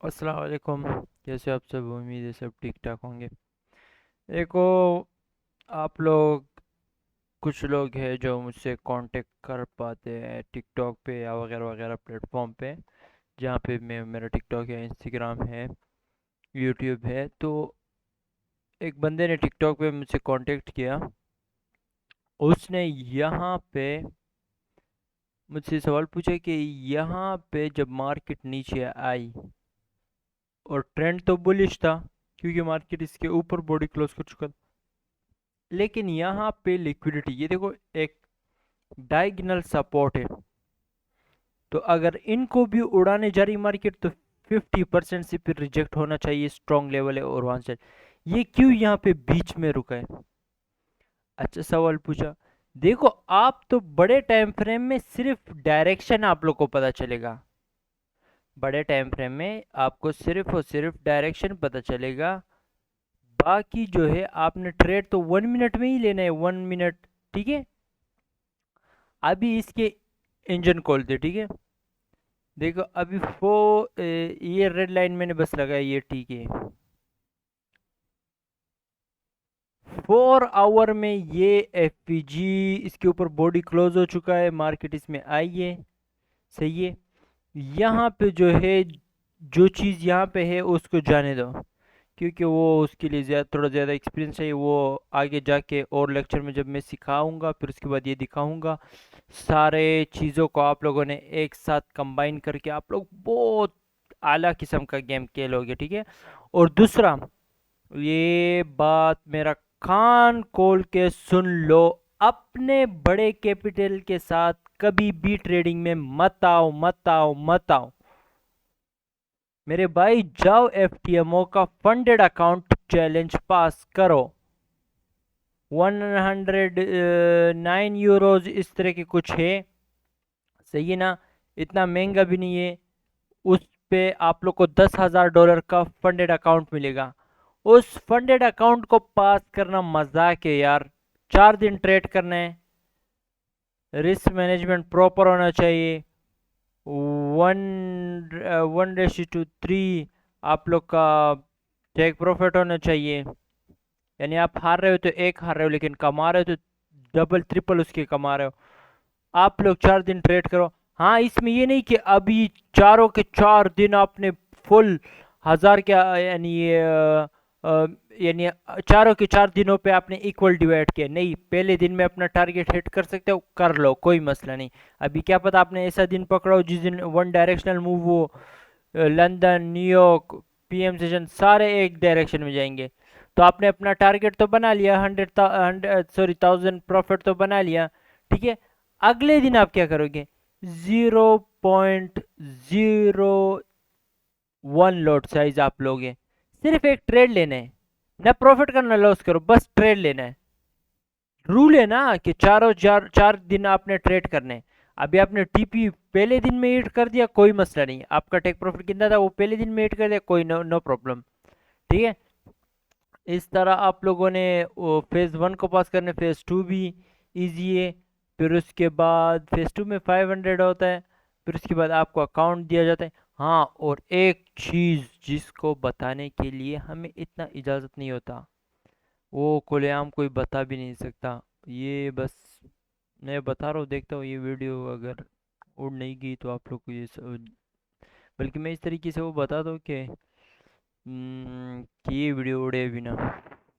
अस्सलाम वालेकुम। कैसे हो आप सब? उम्मीद है सब ठीक ठाक होंगे। देखो, आप लोग कुछ लोग हैं जो मुझसे कांटेक्ट कर पाते हैं टिकटॉक पे या वगैरह वगैरह प्लेटफॉर्म पे, जहाँ पे मैं मेरा टिकटॉक है, इंस्टाग्राम है, यूट्यूब है। तो एक बंदे ने टिकटॉक पे मुझसे कांटेक्ट किया। उसने यहाँ पे मुझसे सवाल पूछा कि यहाँ पे जब मार्केट नीचे आई और ट्रेंड तो बुलिश था, क्योंकि मार्केट इसके ऊपर बॉडी क्लोज कर चुका था, लेकिन यहाँ पे लिक्विडिटी, ये देखो, एक डायगोनल सपोर्ट है। तो अगर इनको भी उड़ाने जा रही मार्केट तो 50% से फिर रिजेक्ट होना चाहिए, स्ट्रॉन्ग लेवल है। और वहां से ये क्यों यहाँ पे बीच में रुका है? अच्छा सवाल पूछा। देखो, आप तो बड़े टाइम फ्रेम में सिर्फ डायरेक्शन आप लोग को पता चलेगा। बड़े टाइम फ्रेम में आपको सिर्फ और सिर्फ डायरेक्शन पता चलेगा। बाकी जो है आपने ट्रेड तो 1 मिनट में ही लेना है, 1 मिनट। ठीक है, अभी इसके इंजन खोलते, ठीक है। देखो अभी ये रेड लाइन मैंने बस लगाई, ये ठीक है। 4 आवर में ये एफपीजी इसके ऊपर बॉडी क्लोज हो चुका है, मार्केट इसमें आई है। सही है। यहाँ पे जो है, जो चीज़ यहाँ पे है उसको जाने दो, क्योंकि वो उसके लिए थोड़ा ज़्यादा एक्सपीरियंस चाहिए। वो आगे जाके और लेक्चर में जब मैं सिखाऊंगा फिर उसके बाद ये दिखाऊंगा। सारे चीज़ों को आप लोगों ने एक साथ कंबाइन करके आप लोग बहुत आला किस्म का गेम खेलोगे, ठीक है। और दूसरा, ये बात मेरा कान खोल के सुन लो, अपने बड़े कैपिटल के साथ कभी भी ट्रेडिंग में मत आओ, मत आओ, मत आओ। मेरे भाई, जाओ एफटीएमओ का फंडेड अकाउंट चैलेंज पास करो। 109 यूरोज इस तरह के कुछ है। सही है ना? इतना महंगा भी नहीं है। उस पे आप लोग को $10,000 का फंडेड अकाउंट मिलेगा। उस फंडेड अकाउंट को पास करना मजाक है यार। 4 दिन ट्रेड करना है। रिस्क मैनेजमेंट प्रॉपर होना चाहिए। 1:3 आप लोग का टेक प्रॉफिट होना चाहिए। यानी आप हार रहे हो तो एक हार रहे हो, लेकिन कमा रहे हो तो डबल ट्रिपल उसके कमा रहे हो। आप लोग 4 दिन ट्रेड करो। हाँ, इसमें ये नहीं कि अभी चारों के 4 दिन आपने फुल हजार क्या, यानी चारों के 4 दिनों पे आपने इक्वल डिवाइड किया। नहीं, पहले दिन में अपना टारगेट हिट कर सकते हो, कर लो, कोई मसला नहीं। अभी क्या पता आपने ऐसा दिन पकड़ो जिस दिन वन डायरेक्शनल मूव हो। लंदन, न्यूयॉर्क, पीएम सेशन सारे एक डायरेक्शन में जाएंगे। तो आपने अपना टारगेट तो बना लिया, 100 प्रॉफिट तो बना लिया। ठीक है। अगले दिन आप क्या करोगे? 0.01 लॉट साइज आप लोगे। सिर्फ एक ट्रेड लेना है, ना प्रॉफिट करना लॉस करो, बस ट्रेड लेना है। रूल है ना कि चारों चार चार दिन आपने ट्रेड करने हैं। अभी आपने टीपी पहले दिन में हिट कर दिया, कोई मसला नहीं। आपका टेक प्रॉफिट कितना था वो पहले दिन में हिट कर दिया, कोई नो नो प्रॉब्लम। ठीक है। इस तरह आप लोगों ने फेज़ 1 को पास करने, फेज़ 2 भी इजी है। फिर उसके बाद फेज़ 2 में 500 होता है। फिर उसके बाद आपको अकाउंट दिया जाता है। हाँ, और एक चीज़ जिसको बताने के लिए हमें इतना इजाज़त नहीं होता, वो खुलेआम कोई बता भी नहीं सकता। ये बस मैं बता रहा हूँ, देखता हूँ ये वीडियो अगर उड़ नहीं गई तो आप लोग को बल्कि मैं इस तरीके से वो बता दूँ कि ये वीडियो उड़े भी ना,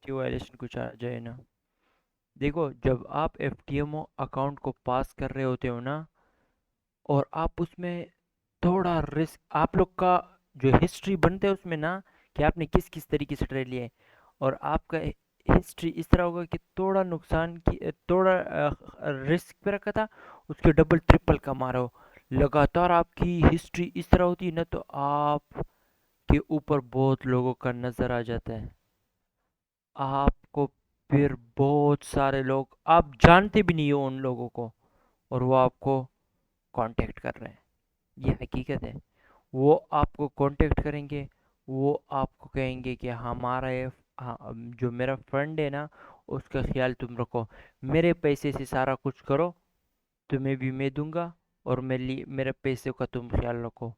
कि वायलेशन कुछ आ जाए ना। देखो, जब आप एफटीएमओ अकाउंट को पास कर रहे होते हो ना, और आप उसमें थोड़ा रिस्क, आप लोग का जो हिस्ट्री बनते है उसमें ना, कि आपने किस किस तरीके से ट्रेड लिया है, और आपका हिस्ट्री इस तरह होगा कि थोड़ा नुकसान की, थोड़ा रिस्क पे रखा था, उसके डबल ट्रिपल कमा रहे हो। लगातार आपकी हिस्ट्री इस तरह होती है ना, तो आप के ऊपर बहुत लोगों का नज़र आ जाता है। आपको फिर बहुत सारे लोग, आप जानते भी नहीं हो उन लोगों को, और वो आपको कांटेक्ट कर रहे हैं। ये हकीकत है। वो आपको कांटेक्ट करेंगे। वो आपको कहेंगे कि हमारा ये, हाँ, जो मेरा फ्रेंड है ना, उसका ख्याल तुम रखो, मेरे पैसे से सारा कुछ करो, तुम्हें भी मैं दूंगा, और मेरे पैसे का तुम ख्याल रखो।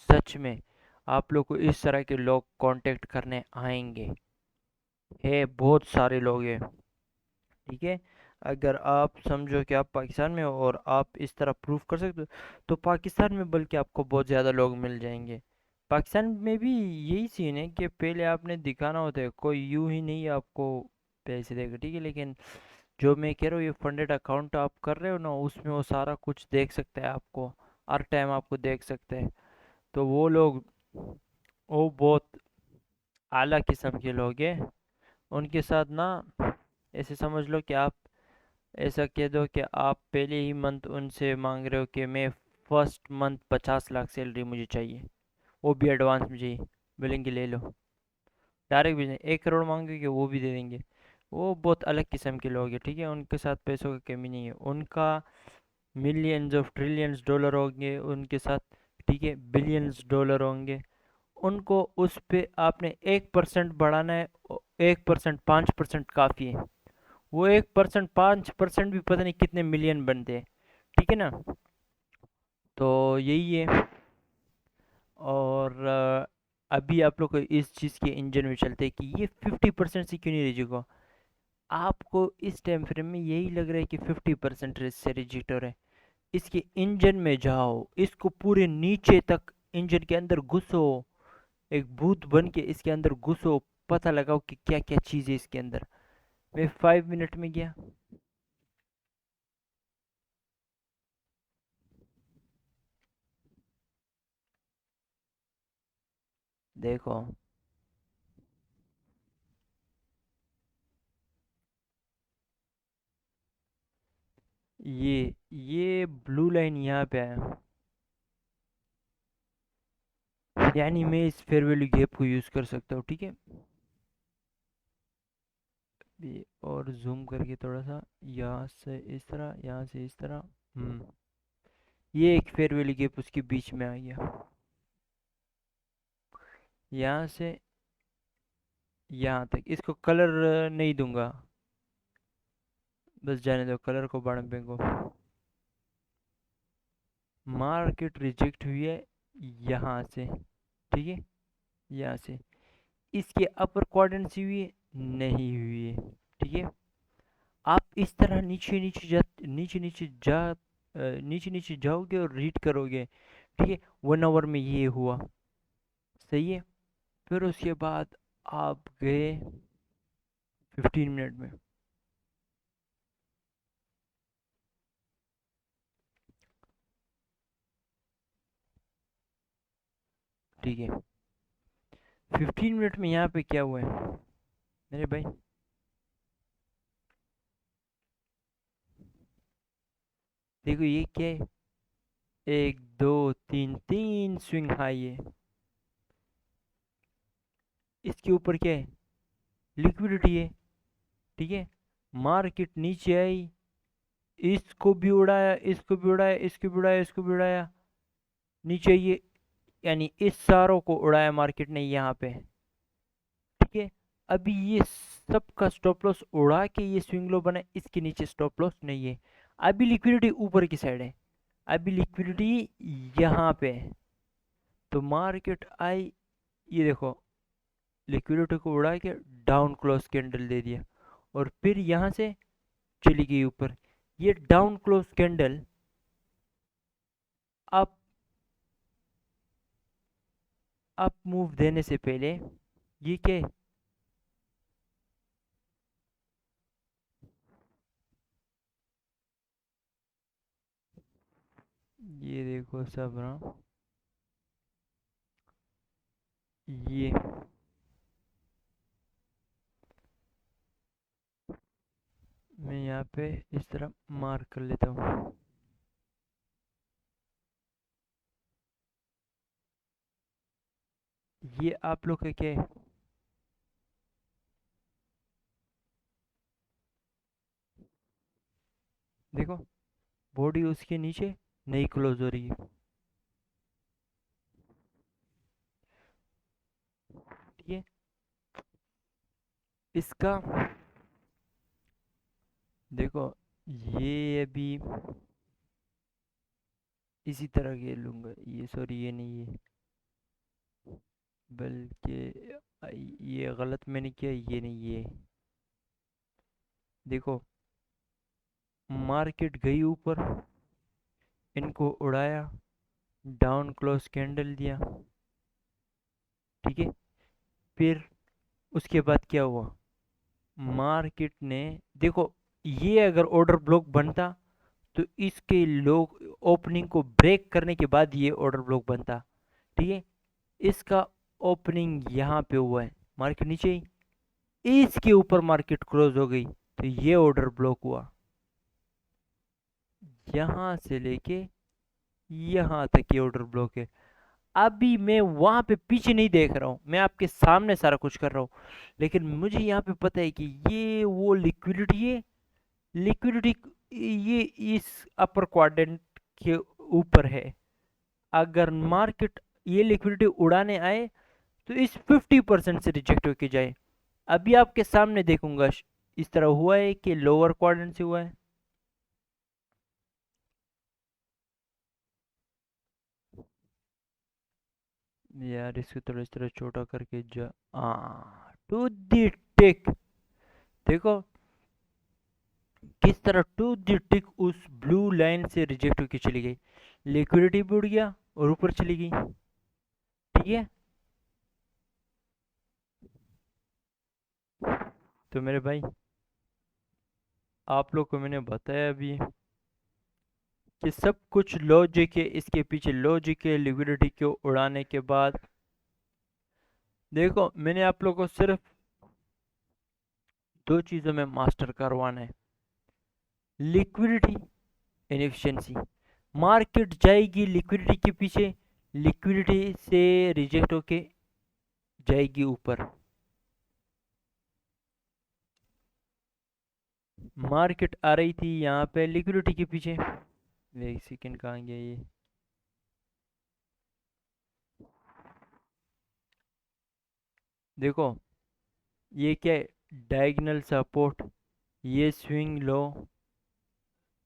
सच में, आप लोग को इस तरह के लोग कांटेक्ट करने आएंगे, है बहुत सारे लोग हैं। ठीक है, अगर आप समझो कि आप पाकिस्तान में हो और आप इस तरह प्रूफ कर सकते हो, तो पाकिस्तान में बल्कि आपको बहुत ज़्यादा लोग मिल जाएंगे। पाकिस्तान में भी यही सीन है कि पहले आपने दिखाना होता है, कोई यूं ही नहीं आपको पैसे देगा। ठीक है, लेकिन जो मैं कह रहा हूँ, ये फंडेड अकाउंट आप कर रहे हो ना, उसमें वो सारा कुछ देख सकता है आपको, हर टाइम आपको देख सकते हैं। तो वो लोग, वो बहुत आला किस्म के लोग हैं। उनके साथ ना, ऐसे समझ लो कि आप ऐसा कह दो कि आप पहले ही मंथ उनसे मांग रहे हो कि मैं फर्स्ट मंथ 50 लाख सैलरी मुझे चाहिए, वो भी एडवांस में चाहिए, बोलेंगे ले लो। डायरेक्ट भी नहीं, 1 करोड़ मांगोगे वो भी दे देंगे। वो बहुत अलग किस्म के लोग हैं। ठीक है, उनके साथ पैसों की कमी नहीं है, उनका मिलियंस ऑफ ट्रिलियंस डॉलर होंगे उनके साथ। ठीक है, बिलियंस डॉलर होंगे। उनको उस पे आपने 1% बढ़ाना है, 1%, 5% काफ़ी है। वो 1%, 5% भी पता नहीं कितने मिलियन बनते हैं। ठीक है ना, तो यही है। और अभी आप लोग को इस चीज़ के इंजन में चलते हैं कि ये 50% से क्यों नहीं रिजेक्ट। आपको इस टाइम फ्रेम में यही लग रहा है कि 50% से रिजेक्ट हो रहा है। इसके इंजन में जाओ, इसको पूरे नीचे तक इंजन के अंदर घुसो, एक भूत बन के इसके अंदर घुसो, पता लगाओ कि क्या क्या चीज़ है इसके अंदर। मैं 5 मिनट में गया। देखो, ये ब्लू लाइन यहाँ पे आया, यानी मैं इस फेयर वैल्यू गैप को यूज़ कर सकता हूँ। ठीक है, ये और जूम करके थोड़ा सा, यहाँ से इस तरह, यहाँ से इस तरह। ये एक फेयर वैल्यू गैप उसके बीच में आ गया। यहाँ से यहाँ तक इसको कलर नहीं दूंगा, बस जाने दो, कलर को बाहर फेंको। मार्केट रिजेक्ट हुई है यहाँ से। ठीक है, यहाँ से इसके अपर क्वाड्रेंट हुई है, नहीं हुई है। ठीक है, आप इस तरह नीचे नीचे जा, नीचे नीचे जा, नीचे नीचे जाओगे और रीड करोगे। ठीक है, 1 आवर में ये हुआ, सही है। फिर उसके बाद आप गए 15 मिनट में। ठीक है, 15 मिनट में यहाँ पे क्या हुआ है मेरे भाई? देखो ये क्या है, 1, 2, 3, 3 स्विंग हाई है। इसके ऊपर क्या है, लिक्विडिटी है। ठीक है, मार्केट नीचे आई, इसको भी उड़ाया, इसको भी उड़ाया, इसको भी उड़ाया, इसको भी उड़ाया, नीचे ये, यानी इस सारों को उड़ाया मार्केट ने यहाँ पे। ठीक है, अभी ये सबका स्टॉप लॉस उड़ा के ये स्विंग लो बना, इसके नीचे स्टॉप लॉस नहीं है। अभी लिक्विडिटी ऊपर की साइड है, अभी लिक्विडिटी यहाँ पे है। तो मार्केट आई, ये देखो, लिक्विडिटी को उड़ा के डाउन क्लोज कैंडल दे दिया, और फिर यहाँ से चली गई ऊपर। ये down close candle up up move देने से पहले ये क्या है, ये देखो सब ना, ये मैं यहाँ पे इस तरह मार्क कर लेता हूँ। ये आप लोग का क्या है, देखो, बॉडी उसके नीचे नहीं क्लोज हो रही है। ठीक है, इसका देखो, ये अभी इसी तरह के लूंगा, ये सॉरी ये नहीं है, बल्कि ये गलत मैंने किया, ये नहीं, ये देखो, मार्केट गई ऊपर, इनको उड़ाया, डाउन क्लोज कैंडल दिया, ठीक है। फिर उसके बाद क्या हुआ, मार्केट ने, देखो, ये अगर ऑर्डर ब्लॉक बनता तो इसके लोग ओपनिंग को ब्रेक करने के बाद ये ऑर्डर ब्लॉक बनता, ठीक है। इसका ओपनिंग यहाँ पे हुआ है, मार्केट नीचे ही, इसके ऊपर मार्केट क्लोज हो गई तो ये ऑर्डर ब्लॉक हुआ, यहाँ से लेके यहाँ तक ये ऑर्डर ब्लॉक है। अभी मैं वहां पे पीछे नहीं देख रहा हूँ, मैं आपके सामने सारा कुछ कर रहा हूँ, लेकिन मुझे यहाँ पे पता है कि ये वो लिक्विडिटी है, लिक्विडिटी ये इस अपर क्वाड्रेंट के ऊपर है। अगर मार्केट ये लिक्विडिटी उड़ाने आए तो इस 50% से रिजेक्ट होके जाए। अभी आपके सामने देखूंगा इस तरह हुआ है कि लोअर क्वाड्रेंट से हुआ है। यार इसको थोड़ा इस तरह छोटा करके जा, टू दी टिक, देखो किस तरह टू दी टिक उस ब्लू लाइन से रिजेक्ट होके चली गई, लिक्विडिटी भी उड़ गया और ऊपर चली गई, ठीक है। तो मेरे भाई, आप लोग को मैंने बताया अभी कि सब कुछ लॉजिक है, इसके पीछे लॉजिक है लिक्विडिटी को उड़ाने के बाद। देखो मैंने आप लोग को सिर्फ दो चीज़ों में मास्टर करवाना है, लिक्विडिटी, इनएफिशिएंसी। मार्केट जाएगी लिक्विडिटी के पीछे, लिक्विडिटी से रिजेक्ट होके जाएगी ऊपर, मार्केट आ रही थी यहाँ पे लिक्विडिटी के पीछे, एक सेकेंड कहाँ गया ये, देखो ये क्या है, डायगोनल सपोर्ट, ये स्विंग लो,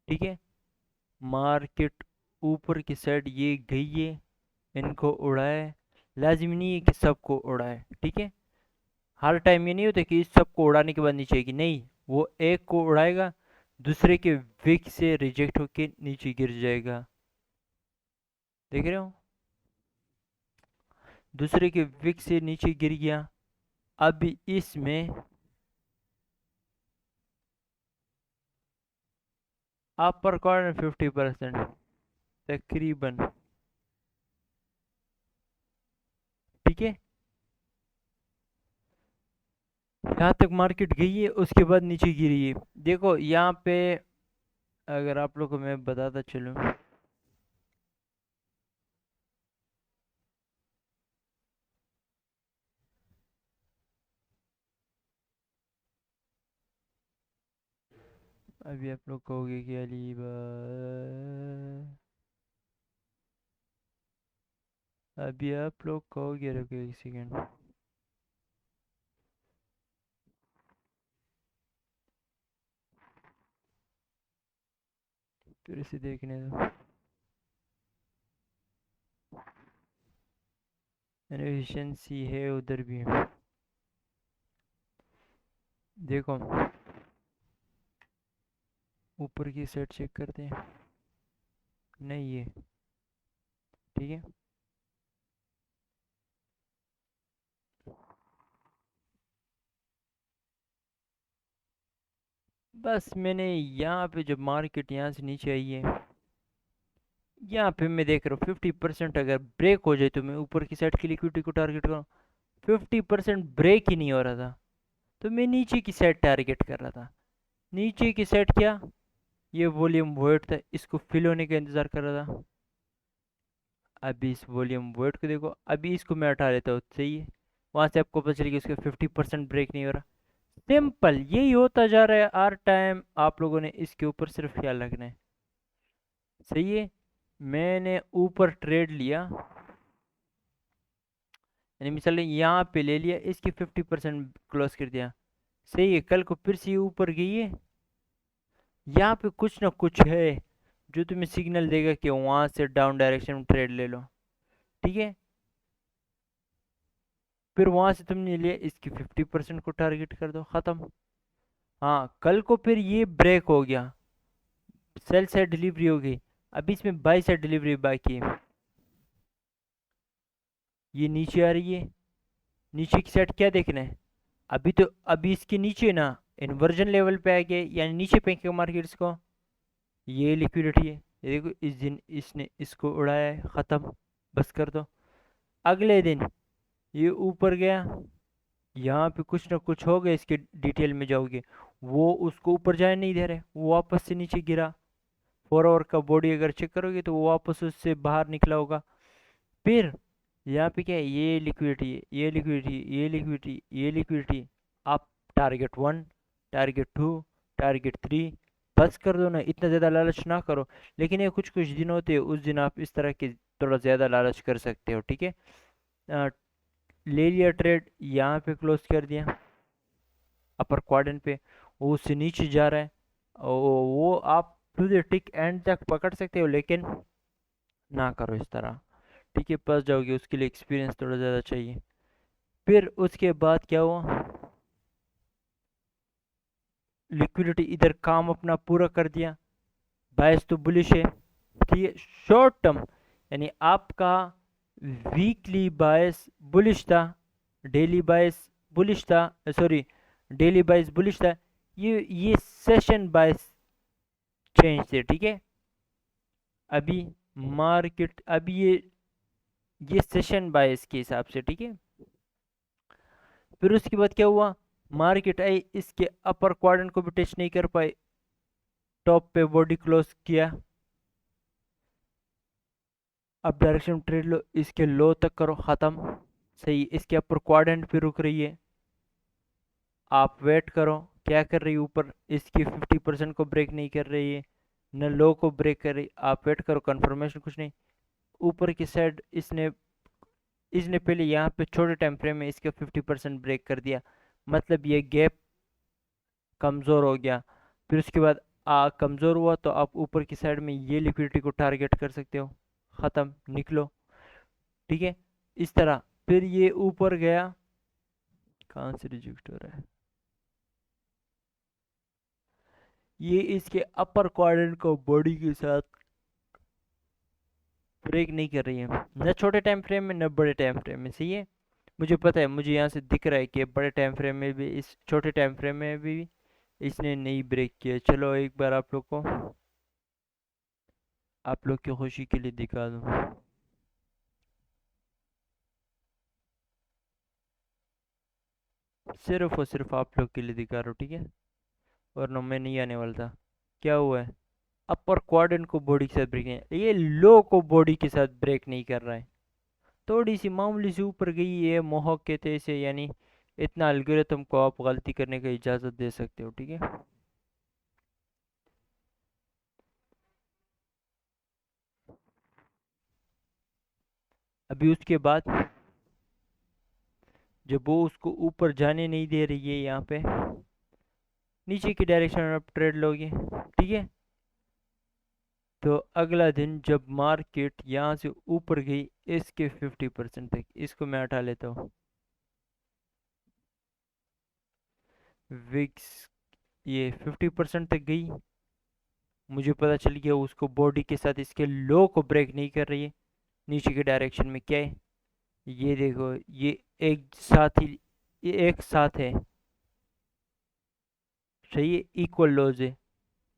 ठीक है। मार्केट ऊपर की साइड ये गई है, इनको उड़ाए, लाजिमी नहीं है कि सबको उड़ाए, ठीक है। हर टाइम ये नहीं होता कि इस सबको उड़ाने के बाद नीचे आएगी, नहीं, वो एक को उड़ाएगा, दूसरे के विक से रिजेक्ट होके नीचे गिर जाएगा, देख रहे हो, दूसरे के विक से नीचे गिर गया। अब इसमें अपर कॉर्नर 50% तकरीबन, ठीक है। यहाँ तक मार्केट गई है, उसके बाद नीचे गिरी है, देखो यहाँ पे, अगर आप लोग को मैं बताता चलूँ, अभी आप लोग कहोगे कि अली अभी आप लोग कहोगे, रुको एक सेकेंड, फिर से देखने दो, एफिशिएंसी है उधर भी, देखो ऊपर की साइड चेक करते हैं, नहीं है, ठीक है। बस मैंने यहाँ पे जब मार्केट यहाँ से नीचे आई है, यहाँ पे मैं देख रहा हूँ 50% अगर ब्रेक हो जाए तो मैं ऊपर की साइड की लिक्विडिटी को टारगेट करूँ, 50% ब्रेक ही नहीं हो रहा था तो मैं नीचे की साइड टारगेट कर रहा था। नीचे की साइड क्या, ये वॉल्यूम वोइड था, इसको फिल होने का इंतजार कर रहा था। अभी इस वॉल्यूम वोइड को देखो, अभी इसको मैं हटा लेता हूँ, सही है, वहां से आपको पता चलेगा इसका 50% ब्रेक नहीं हो रहा। सिंपल यही होता जा रहा है हर टाइम, आप लोगों ने इसके ऊपर सिर्फ ख्याल रखना है, सही है। मैंने ऊपर ट्रेड लिया, यानी मिसाल यहाँ पे ले लिया, इसकी 50% क्लोज कर दिया, सही है। कल को फिर से ये ऊपर गई है, यहाँ पे कुछ ना कुछ है जो तुम्हें सिग्नल देगा कि वहां से डाउन डायरेक्शन में ट्रेड ले लो, ठीक है। फिर वहां से तुमने लिया इसकी 50% को टारगेट कर दो, खत्म। हाँ, कल को फिर ये ब्रेक हो गया, सेल साइड डिलीवरी हो गई, अभी इसमें बाई साइड डिलीवरी बाकी है। ये नीचे आ रही है, नीचे की साइड क्या देखना है, अभी तो अभी इसके नीचे ना इन्वर्जन लेवल पे आ गया, यानी नीचे फेंकेगा मार्केट्स को। ये लिक्विडिटी है, ये देखो इस दिन इसने इसको उड़ाया है, खत्म, बस कर दो। अगले दिन ये ऊपर गया, यहाँ पे कुछ ना कुछ हो गया, इसके डिटेल में जाओगे, वो उसको ऊपर जाने नहीं दे रहे, वो वापस से नीचे गिरा। 4 आवर का बॉडी अगर चेक करोगे तो वो वापस उससे बाहर निकला होगा। फिर यहाँ पे क्या है, ये लिक्विडिटी है, ये लिक्विडिटी, ये लिक्विडिटी, ये लिक्विडिटी। आप टारगेट 1, टारगेट 2, टारगेट 3, बस कर दो ना, इतना ज़्यादा लालच ना करो। लेकिन ये कुछ कुछ दिन होते हैं, उस दिन आप इस तरह के थोड़ा ज़्यादा लालच कर सकते हो, ठीक है। ले लिया ट्रेड, यहाँ पे क्लोज कर दिया अपर क्वाड्रेंट पे, वो उससे नीचे जा रहा है, वो आप टू द टिक एंड तक पकड़ सकते हो, लेकिन ना करो इस तरह, ठीक है, फंस जाओगे, उसके लिए एक्सपीरियंस थोड़ा ज़्यादा चाहिए। फिर उसके बाद क्या हुआ, लिक्विडिटी इधर काम अपना पूरा कर दिया, बायस तो बुलिश है, ठीक है। शॉर्ट टर्म यानी आपका वीकली बायस बुलिश था, डेली बायस बुलिश था, सॉरी, डेली बायस बुलिश था, ये सेशन बायस चेंज थे, ठीक है। अभी मार्केट, अभी ये सेशन बायस के हिसाब से, ठीक है। फिर उसके बाद क्या हुआ, मार्केट आई, इसके अपर क्वाड्रेंट को भी टच नहीं कर पाए, टॉप पे बॉडी क्लोज किया। अब डायरेक्शन ट्रेड लो, इसके लो तक करो, खत्म, सही। इसके अपर क्वाड्रेंट पे रुक रही है, आप वेट करो, क्या कर रही है, ऊपर इसकी 50% को ब्रेक नहीं कर रही है, न लो को ब्रेक कर रही, आप वेट करो, कंफर्मेशन कुछ नहीं। ऊपर की साइड इसने इसने पहले यहाँ पे छोटे टाइम फ्रेम में इसका 50% ब्रेक कर दिया, मतलब ये गैप कमज़ोर हो गया। फिर उसके बाद कमज़ोर हुआ तो आप ऊपर की साइड में ये लिक्विडिटी को टारगेट कर सकते हो, ख़त्म, निकलो, ठीक है, इस तरह। फिर ये ऊपर गया, कहाँ से रिजेक्ट हो रहा है, ये इसके अपर क्वाड्रेंट को बॉडी के साथ ब्रेक नहीं कर रही है, न छोटे टाइम फ्रेम में न बड़े टाइम फ्रेम में, सही है। मुझे पता है, मुझे यहाँ से दिख रहा है कि बड़े टाइम फ्रेम में भी, इस छोटे टाइम फ्रेम में भी इसने नहीं ब्रेक किया। चलो एक बार आप लोग को, आप लोग की खुशी के लिए दिखा दूँ, सिर्फ और सिर्फ आप लोग के लिए दिखा रहा हूँ, ठीक है, वरना मैं नहीं आने वाला था। क्या हुआ है, अपर क्वाड्रेंट को बॉडी के साथ ब्रेक नहीं, ये लो को बॉडी के साथ ब्रेक नहीं कर रहा है, थोड़ी सी मामूली सी ऊपर गई है, मोहक के थे से, यानी इतना एल्गोरिथम को आप गलती करने की इजाज़त दे सकते हो, ठीक है। अभी उसके बाद जब वो उसको ऊपर जाने नहीं दे रही है, यहाँ पे नीचे की डायरेक्शन में आप ट्रेड लोगे, ठीक है। तो अगला दिन जब मार्केट यहाँ से ऊपर गई इसके 50% तक, इसको मैं हटा लेता हूँ, विक्स ये 50% तक गई, मुझे पता चल गया उसको बॉडी के साथ इसके लो को ब्रेक नहीं कर रही है। नीचे के डायरेक्शन में क्या है, ये देखो, ये एक साथ ही, ये एक साथ है, सही है, इक्वल लोज है।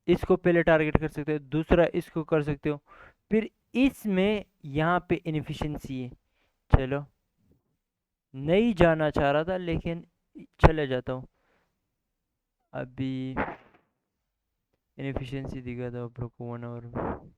इसको पहले टारगेट कर सकते हो, दूसरा इसको कर सकते हो। फिर इसमें यहाँ पे इनफिशिएंसी है, चलो, नहीं जाना चाह रहा था लेकिन चले जाता हूँ। अभी इनफिशिएंसी दिखा था आप लोग को 1 आवर में,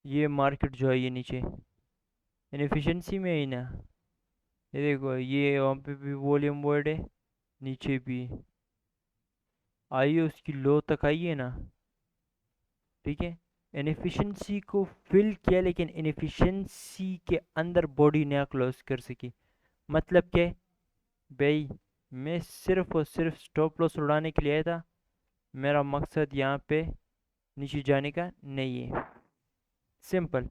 ये मार्केट जो है ये नीचे इनफिशिएंसी में ही ना, ये देखो, ये वहाँ पे भी वॉल्यूम वर्ड है, नीचे भी आइए, उसकी लो तक आइए ना, ठीक है। इनफिशिएंसी को फिल किया, लेकिन इनफिशिएंसी के अंदर बॉडी नया क्लोज कर सकी, मतलब क्या है भाई, मैं सिर्फ और सिर्फ स्टॉप लॉस उड़ाने के लिए आया था। मेरा मकसद यहाँ पे नीचे जाने का नहीं है। सिंपल।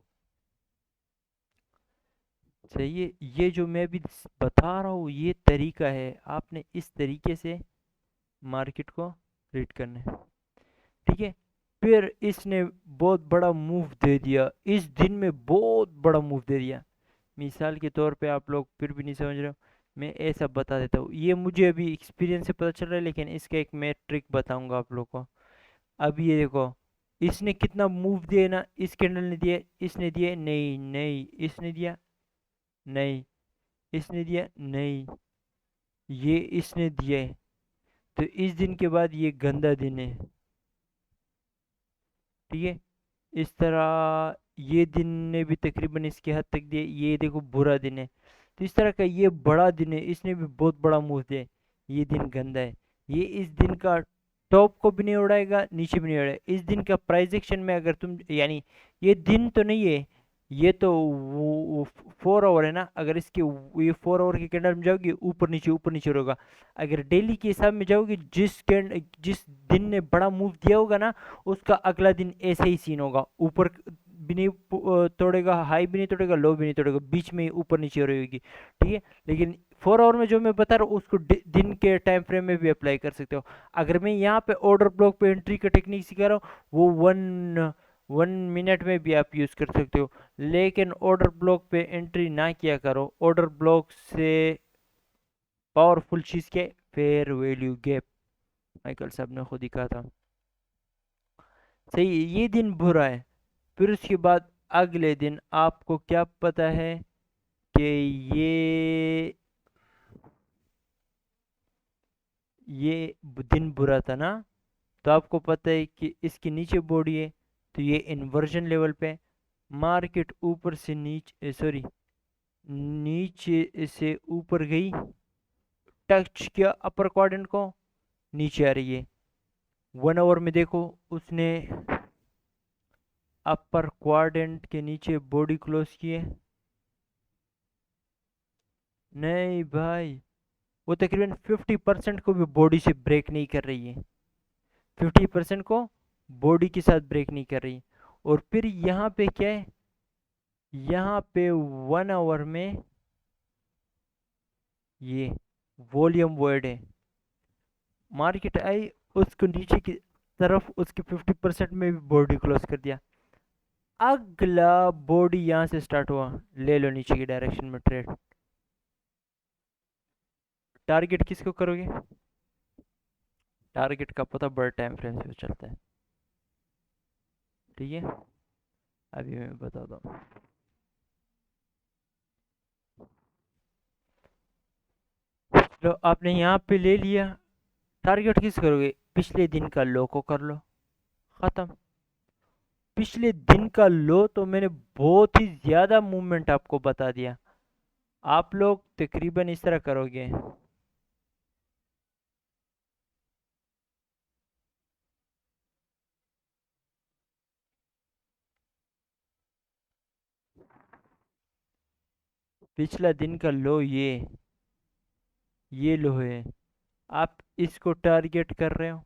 सही है। ये जो मैं अभी बता रहा हूँ ये तरीका है, आपने इस तरीके से मार्केट को रीड करना है। ठीक है। फिर इसने बहुत बड़ा मूव दे दिया, इस दिन में बहुत बड़ा मूव दे दिया। मिसाल के तौर पे आप लोग फिर भी नहीं समझ रहे हो, मैं ऐसा बता देता हूँ। ये मुझे अभी एक्सपीरियंस से पता चल रहा है, लेकिन इसका एक मैं ट्रिक बताऊंगा आप लोग को। अभी ये देखो, इसने कितना मूव दिया ना, इस कैंडल ने दिया, इसने दिया नहीं, नहीं इसने दिया नहीं, इसने दिया नहीं, ये इसने दिया है। तो इस दिन के बाद ये गंदा दिन है। ठीक है। इस तरह ये दिन ने भी तकरीबन इसके हद तक दिए, ये देखो बुरा दिन है। तो इस तरह का ये बड़ा दिन है, इसने भी बहुत बड़ा मूव दिया है, ये दिन गंदा है। ये इस दिन का टॉप को भी नहीं उड़ाएगा, नीचे भी नहीं उड़ाएगा। इस दिन का प्राइस एक्शन में अगर तुम यानी, ये दिन तो नहीं है, ये तो वो 4 आवर है ना। अगर इसके ये 4 आवर के कैंडल में जाओगे ऊपर नीचे होगा। अगर डेली के हिसाब में जाओगे, जिस दिन ने बड़ा मूव दिया होगा ना, उसका अगला दिन ऐसे ही सीन होगा। ऊपर भी नहीं तोड़ेगा, हाई भी नहीं तोड़ेगा, लो भी नहीं तोड़ेगा, बीच में ऊपर नीचे हो रही होगी। ठीक है। लेकिन 4 आवर में जो मैं बता रहा हूँ उसको दिन के टाइम फ्रेम में भी अप्लाई कर सकते हो। अगर मैं यहाँ पे ऑर्डर ब्लॉक पे एंट्री का टेक्निक सिखा रहा हूँ, वो 1 मिनट में भी आप यूज कर सकते हो। लेकिन ऑर्डर ब्लॉक पे एंट्री ना किया करो। ऑर्डर ब्लॉक से पावरफुल चीज क्या है? Fair value gap. माइकल साहब ने खुद ही कहा था। सही है, ये दिन बुरा है। फिर उसके बाद अगले दिन आपको क्या पता है कि ये ये दिन बुरा था ना। तो आपको पता है कि इसके नीचे बॉडी है, तो ये इन्वर्जन लेवल पे। मार्केट ऊपर से नीचे, सॉरी, नीचे से ऊपर गई, टच किया अपर क्वाड्रेंट को, नीचे आ रही है। 1 आवर में देखो, उसने अपर क्वाड्रेंट के नीचे बॉडी क्लोज की है। नहीं भाई, वो तकरीबन 50% को भी बॉडी से ब्रेक नहीं कर रही है। 50% को बॉडी के साथ ब्रेक नहीं कर रही। और फिर यहाँ पे क्या है, यहाँ पे 1 आवर में ये वॉल्यूम वर्ड है। मार्केट आई, उसको नीचे की तरफ उसके 50% में भी बॉडी क्लोज कर दिया। अगला बॉडी यहाँ से स्टार्ट हुआ, ले लो नीचे की डायरेक्शन में ट्रेड। टारगेट किसको करोगे? टारगेट का पता बड़े टाइम फ्रेम से चलता है। ठीक है। अभी मैं बताता हूँ। तो आपने यहाँ पे ले लिया, टारगेट किस करोगे? पिछले दिन का लो को कर लो, खत्म। पिछले दिन का लो तो मैंने बहुत ही ज्यादा मूवमेंट आपको बता दिया। आप लोग तकरीबन इस तरह करोगे। पिछला दिन का लो ये लो है, आप इसको टारगेट कर रहे हो।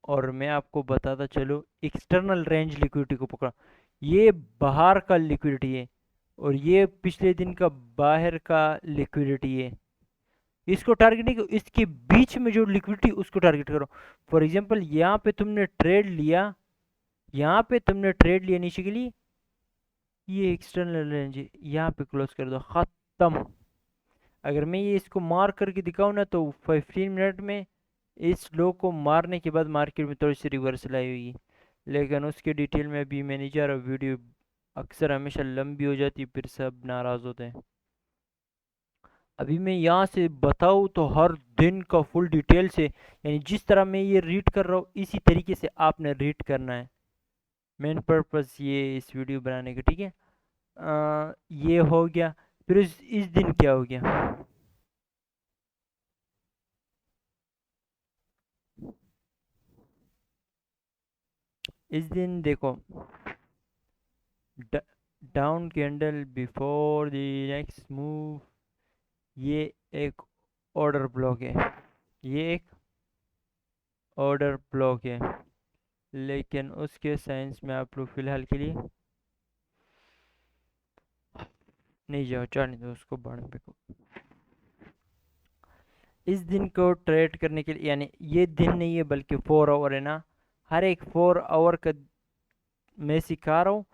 और मैं आपको बताता चलो, एक्सटर्नल रेंज लिक्विडिटी को पकड़ा, ये बाहर का लिक्विडिटी है, और ये पिछले दिन का बाहर का लिक्विडिटी है। इसको टारगेट नहीं करो, इसके बीच में जो लिक्विडिटी उसको टारगेट करो। फॉर एग्जांपल यहाँ पे तुमने ट्रेड लिया, यहाँ पे तुमने ट्रेड लिया नीचे के लिए, ये एक्सटर्नल रेंज है, यहाँ पे क्लोज कर दो, खत्म। अगर मैं ये इसको मार करके दिखाऊँ ना, तो 15 मिनट में इस लो को मारने के बाद मार्केट में थोड़ी सी रिवर्सल आई हुई। लेकिन उसके डिटेल में अभी मैं नहीं जा रहा, वीडियो अक्सर हमेशा लंबी हो जाती, फिर सब नाराज होते हैं। अभी मैं यहाँ से बताऊँ तो हर दिन का फुल डिटेल से, यानी जिस तरह मैं ये रीड कर रहा हूँ इसी तरीके से आपने रीड करना है। मेन पर्पस ये इस वीडियो बनाने का। ठीक है। ये हो गया। फिर इस दिन क्या हो गया? इस दिन देखो, down candle before the next move, ये एक ऑर्डर ब्लॉक है, ये एक ऑर्डर ब्लॉक है, लेकिन उसके साइंस में आप लोग फिलहाल के लिए नहीं जाओ, जाने दो उसको बाण पे को। इस दिन को ट्रेड करने के लिए, यानी ये दिन नहीं है बल्कि 4 आवर है ना, हर एक 4 आवर का मैं सिखा रहा हूँ।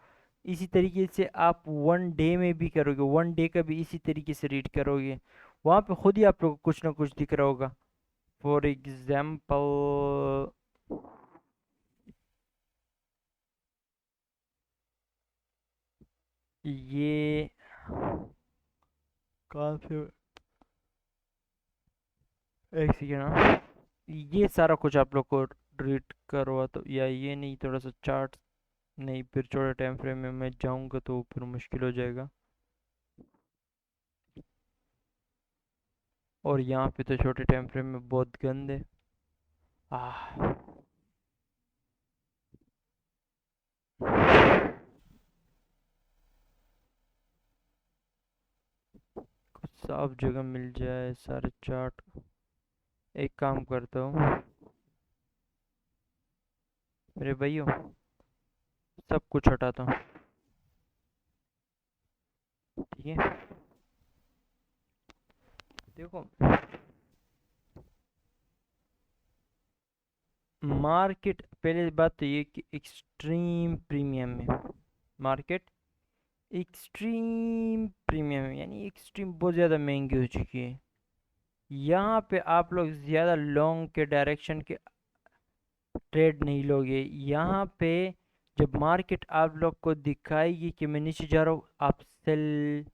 इसी तरीके से आप 1 डे में भी करोगे, 1 डे का भी इसी तरीके से रीड करोगे, वहाँ पे खुद ही आप लोग को कुछ ना कुछ दिख रहा होगा। फॉर एग्जाम्पल, ये कहाँ से, एक सेकेंड हाँ, ये सारा कुछ आप लोग को रीड करवा तो, या ये नहीं, थोड़ा सा चार्ट नहीं, फिर छोटे टाइम फ्रेम में मैं जाऊंगा तो फिर मुश्किल हो जाएगा। और यहाँ पे तो छोटे टाइम फ्रेम में बहुत गंद है। आह, कुछ साफ जगह मिल जाए सारे चार्ट। एक काम करता हूँ मेरे भाइयों, सब कुछ हटाता हूँ, ठीक है। देखो, मार्केट पहले बात तो ये कि एक्सट्रीम प्रीमियम में, मार्केट एक्सट्रीम प्रीमियम है, यानी एक्सट्रीम बहुत ज़्यादा महंगी हो चुकी है। यहाँ पे आप लोग ज़्यादा लॉन्ग के डायरेक्शन के ट्रेड नहीं लोगे। यहाँ पे जब मार्केट आप लोग को दिखाएगी कि मैं नीचे जा रहा हूँ, आप सेल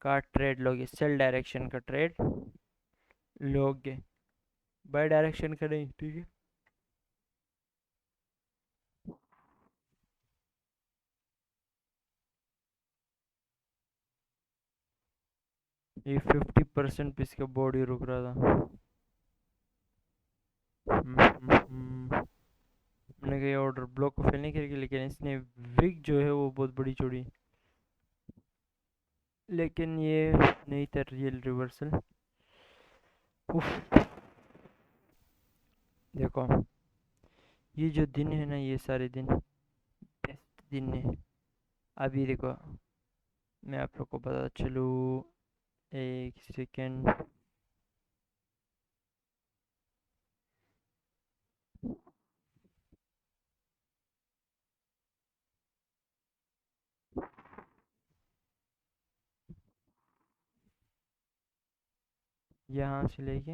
का ट्रेड लोगे, सेल डायरेक्शन का ट्रेड लोगे, बाय डायरेक्शन का नहीं, ठीक है। ये 50% पे इसका बॉडी रुक रहा था। मैंने कहा ऑर्डर ब्लॉक को फेल नहीं करके, लेकिन इसने विग जो है वो बहुत बड़ी छोड़ी, लेकिन ये नहीं था रियल रिवर्सल। उफ, देखो, ये जो दिन है ना, ये सारे दिन बेस्ट दिन है। अभी देखो, मैं आप लोग को पता चलूँ, एक सेकेंड, यहाँ से लेके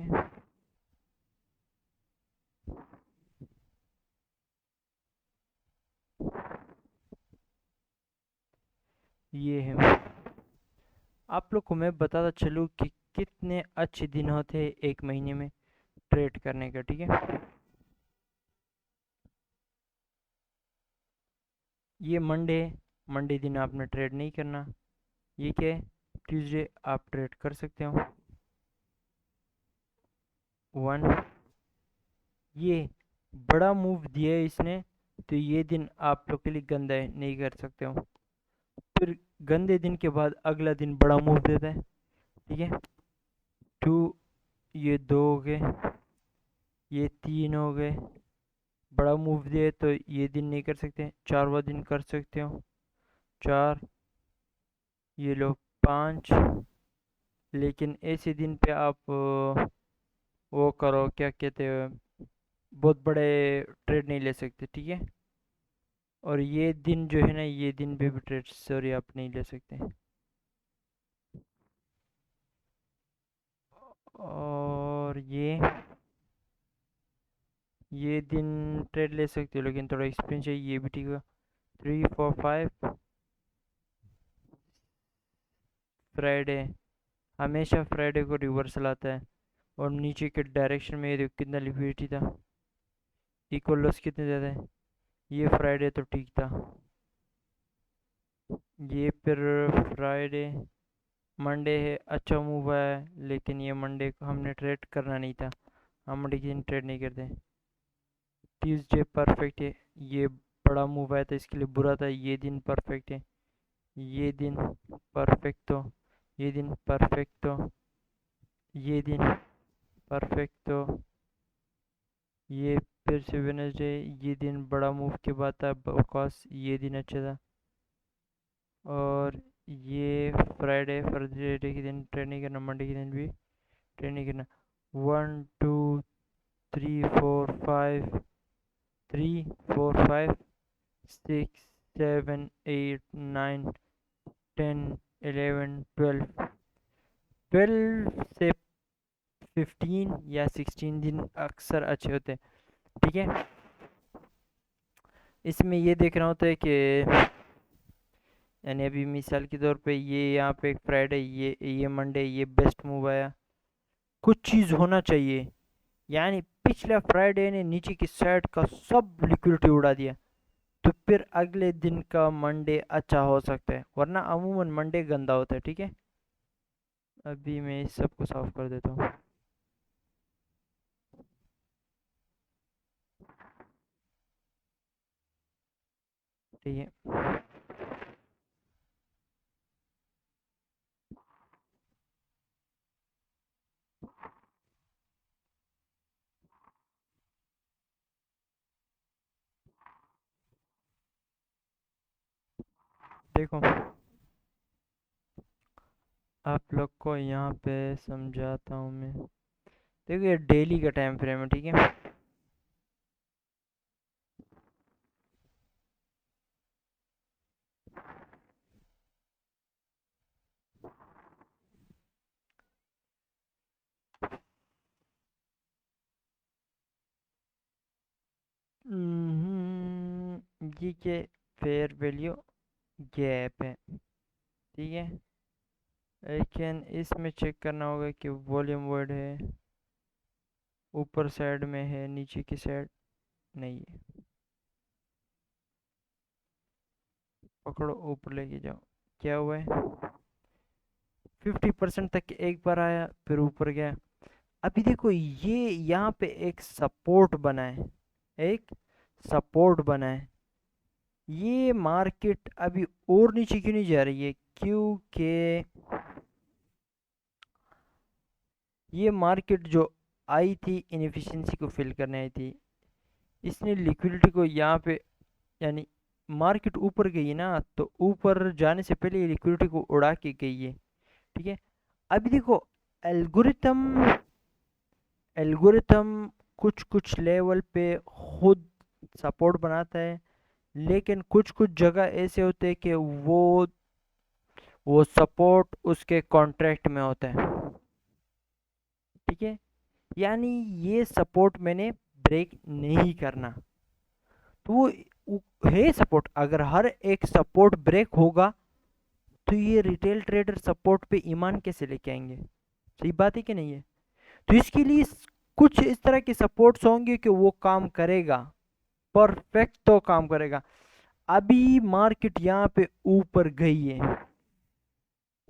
ये है, आप लोग को मैं बताता चलूँ कि कितने अच्छे दिन होते हैं एक महीने में ट्रेड करने का, ठीक है। ये मंडे, मंडे दिन आपने ट्रेड नहीं करना। ये क्या है, ट्यूसडे आप ट्रेड कर सकते हो, 1, ये बड़ा मूव दिया है इसने, तो ये दिन आप लोग के लिए गंदा है, नहीं कर सकते हो। फिर गंदे दिन के बाद अगला दिन बड़ा मूव देता है, ठीक है। 2, ये 2 हो गए, ये 3 हो गए, बड़ा मूव दिए तो ये दिन नहीं कर सकते, 4वां दिन कर सकते हो, 4, ये लो 5। लेकिन ऐसे दिन पे आप वो करो, क्या कहते हैं, बहुत बड़े ट्रेड नहीं ले सकते, ठीक है। और ये दिन जो है ना, ये दिन पे भी ट्रेड सॉरी आप नहीं ले सकते। और ये दिन ट्रेड ले सकते हो, लेकिन थोड़ा एक्सपेंस है, ये भी ठीक है। 3, 4, 5, फ्राइडे, हमेशा फ्राइडे को रिवर्सल आता है। और नीचे के डायरेक्शन में ये देखो कितना लिक्विडिटी था, इक्वल लॉस कितने ज़्यादा है। ये फ्राइडे तो ठीक था, ये फिर फ्राइडे, मंडे है अच्छा मूव है, लेकिन ये मंडे को हमने ट्रेड करना नहीं था, हम मंडे के दिन ट्रेड नहीं करते। ट्यूसडे परफेक्ट है, ये बड़ा मूव आया था इसके लिए बुरा था, ये दिन परफेक्ट है, ये दिन परफेक्ट, तो ये दिन परफेक्ट, तो ये दिन परफेक्ट। तो ये फिर से वेडनेसडे, ये दिन बड़ा मूव के बाद था, बकवास, ये दिन अच्छा था। और ये फ्राइडे के दिन ट्रेनिंग करना, मंडे के दिन भी ट्रेनिंग करना। 1 2 3 4 5 6 7 8 9 10 11 12 से 15 या 16 दिन अक्सर अच्छे होते हैं। ठीक है, इसमें ये देखना होता है कि यानी अभी मिसाल के तौर पे ये यहाँ पे एक फ्राइडे, ये मंडे, ये बेस्ट मूव आया, कुछ चीज़ होना चाहिए। यानी पिछला फ्राइडे ने नीचे की साइड का सब लिक्विडिटी उड़ा दिया, तो फिर अगले दिन का मंडे अच्छा हो सकता है, वरना अमूमन मंडे गंदा होता है। ठीक है, अभी मैं इस सब को साफ कर देता हूँ। ठीक है, देखो आप लोग को यहाँ पे समझाता हूँ मैं। देखो ये डेली का टाइम फ्रेम है, ठीक है। ये के फेयर वैल्यू गैप है, ठीक है। लेकिन इसमें चेक करना होगा कि वॉल्यूम वर्ड है, ऊपर साइड में है, नीचे की साइड नहीं है। पकड़ो, ऊपर लेके जाओ, क्या हुआ है? 50% तक एक बार आया, फिर ऊपर गया। अभी देखो ये यहाँ पे एक सपोर्ट बना है, एक सपोर्ट बना है। ये मार्केट अभी और नीचे क्यों नहीं जा रही है? क्योंकि ये मार्केट जो आई थी इनएफिशिएंसी को फिल करने आई थी, इसने लिक्विडिटी को यहाँ पे, यानी मार्केट ऊपर गई ना, तो ऊपर जाने से पहले ये लिक्विडिटी को उड़ा के गई है। ठीक है, अभी देखो एल्गोरिथम एल्गोरिथम कुछ कुछ लेवल पे खुद सपोर्ट बनाता है, लेकिन कुछ कुछ जगह ऐसे होते हैं कि वो सपोर्ट उसके कॉन्ट्रैक्ट में होता है। ठीक है, यानी ये सपोर्ट मैंने ब्रेक नहीं करना, तो है सपोर्ट। अगर हर एक सपोर्ट ब्रेक होगा तो ये रिटेल ट्रेडर सपोर्ट पे ईमान कैसे लेके आएंगे? सही बात है कि नहीं है? तो इसके लिए कुछ इस तरह के सपोर्ट्स होंगे कि वो काम करेगा, परफेक्ट तो काम करेगा। अभी मार्केट यहाँ पे ऊपर गई है,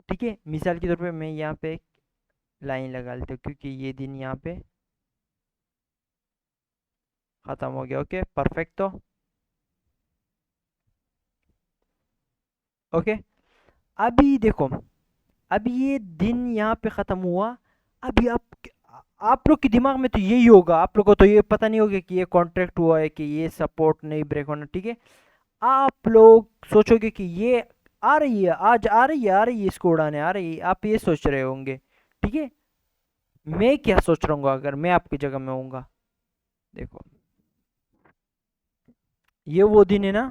ठीक है। मिसाल के तौर पे मैं यहाँ पे एक लाइन लगा लेता हूँ, क्योंकि ये दिन यहाँ पे खत्म हो गया। ओके, परफेक्ट तो ओके। अभी देखो, अभी ये दिन यहाँ पे खत्म हुआ। अभी आप लोग के दिमाग में तो यही होगा, आप लोग को तो ये पता नहीं होगा कि ये कॉन्ट्रैक्ट हुआ है, कि ये सपोर्ट नहीं ब्रेक होना। ठीक है, आप लोग सोचोगे कि ये आ रही है, आज आ रही है इसको उड़ाने आ रही है, आप ये सोच रहे होंगे। ठीक है, मैं क्या सोच रहा हूँ अगर मैं आपकी जगह में होऊंगा? देखो, ये वो दिन है ना,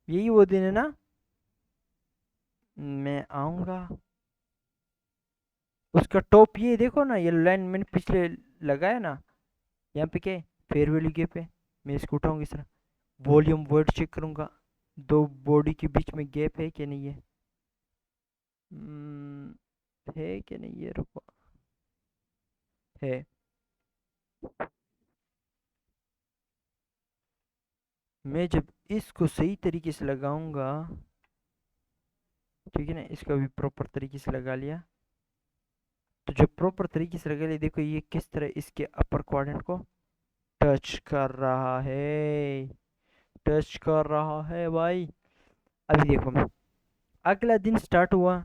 यही वो दिन है ना, मैं आऊंगा, उसका टॉप ये देखो ना, ये लाइन मैंने पिछले लगाया ना, यहाँ पे क्या है? फेयर वैल्यू गैप है। मैं इसको उठाऊंगा इस तरह, वॉल्यूम वर्ड चेक करूंगा, दो बॉडी के बीच में गैप है कि नहीं है? है कि नहीं है? रुको, है। मैं जब इसको सही तरीके से लगाऊंगा, ठीक है ना, इसका भी प्रॉपर तरीके से लगा लिया, तो जब प्रॉपर तरीके से लगा लिया, देखो ये किस तरह इसके अपर क्वाड्रेंट को टच कर रहा है, टच कर रहा है भाई। अभी देखो, अगला दिन स्टार्ट हुआ,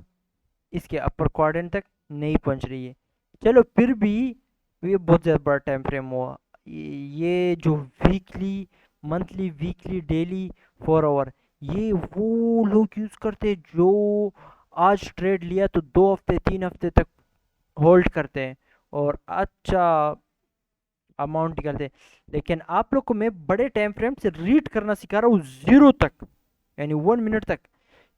इसके अपर क्वाड्रेंट तक नहीं पहुंच रही है, चलो फिर भी ये बहुत ज़्यादा बड़ा टाइम फ्रेम हुआ। ये जो weekly, monthly, weekly, daily, 4 hour, ये वो लोग यूज़ करते हैं जो आज ट्रेड लिया तो 2 हफ्ते 3 हफ्ते तक होल्ड करते हैं और अच्छा अमाउंट निकालते हैं। लेकिन आप लोग को मैं बड़े टाइम फ्रेम से रीड करना सिखा रहा हूँ, 0 तक, यानी 1 मिनट तक।